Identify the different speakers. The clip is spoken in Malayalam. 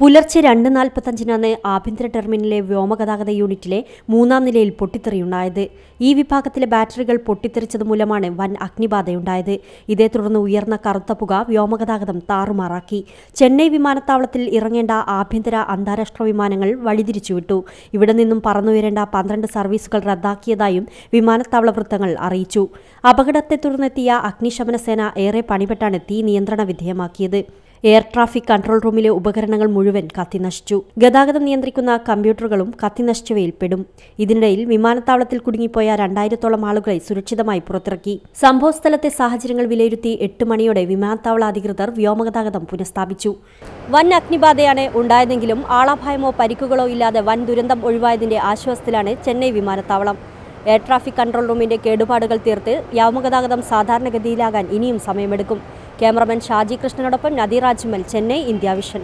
Speaker 1: പുലർച്ചെ 2:45-നാണ് ആഭ്യന്തര ടെർമിനലിലെ വ്യോമഗതാഗത യൂണിറ്റിലെ 3-ാം നിലയിൽ പൊട്ടിത്തെറിയുണ്ടായത്. ഈ വിഭാഗത്തിലെ ബാറ്ററികൾ പൊട്ടിത്തെറിച്ചത് മൂലമാണ് വൻ അഗ്നിബാധയുണ്ടായത്. ഇതേ തുടർന്ന് ഉയർന്ന കറുത്ത പുക വ്യോമഗതാഗതം താറുമാറാക്കി. ചെന്നൈ വിമാനത്താവളത്തിൽ ഇറങ്ങേണ്ട ആഭ്യന്തര അന്താരാഷ്ട്ര വിമാനങ്ങൾ വഴിതിരിച്ചുവിട്ടു. ഇവിടെ നിന്നും പറന്നുയരേണ്ട 12 സർവീസുകൾ റദ്ദാക്കിയതായും വിമാനത്താവള വൃത്തങ്ങൾ അറിയിച്ചു. അപകടത്തെ തുടർന്നെത്തിയ അഗ്നിശമന സേന ഏറെ പണിപ്പെട്ടാണ് തീ നിയന്ത്രണ വിധേയമാക്കിയത്. എയർ ട്രാഫിക് കൺട്രോൾ റൂമിലെ ഉപകരണങ്ങൾ മുഴുവൻ കത്തിനശിച്ചു. ഗതാഗതം നിയന്ത്രിക്കുന്ന കമ്പ്യൂട്ടറുകളും കത്തിനശിച്ചവയിൽ പെടും. ഇതിനിടയിൽ വിമാനത്താവളത്തിൽ കുടുങ്ങിപ്പോയ 2000-ഓളം ആളുകളെ സുരക്ഷിതമായി പുറത്തിറക്കി. സംഭവസ്ഥലത്തെ സാഹചര്യങ്ങൾ വിലയിരുത്തി 8 മണിയോടെ വിമാനത്താവള അധികൃതർ വ്യോമഗതാഗതം പുനഃസ്ഥാപിച്ചു. വൻ അഗ്നിബാധയാണ് ഉണ്ടായതെങ്കിലും ആളപായമോ പരിക്കുകളോ ഇല്ലാതെ വൻ ദുരന്തം ഒഴിവായതിന്റെ ആശ്വാസത്തിലാണ് ചെന്നൈ വിമാനത്താവളം. എയർ ട്രാഫിക് കൺട്രോൾ റൂമിന്റെ കേടുപാടുകൾ തീർത്ത് വ്യോമഗതാഗതം സാധാരണഗതിയിലാകാൻ ഇനിയും സമയമെടുക്കും. ക്യാമറമാൻ ഷാജി കൃഷ്ണനോടൊപ്പം നദീർ അജ്മൽ, ചെന്നൈ, ഇന്ത്യ വിഷൻ.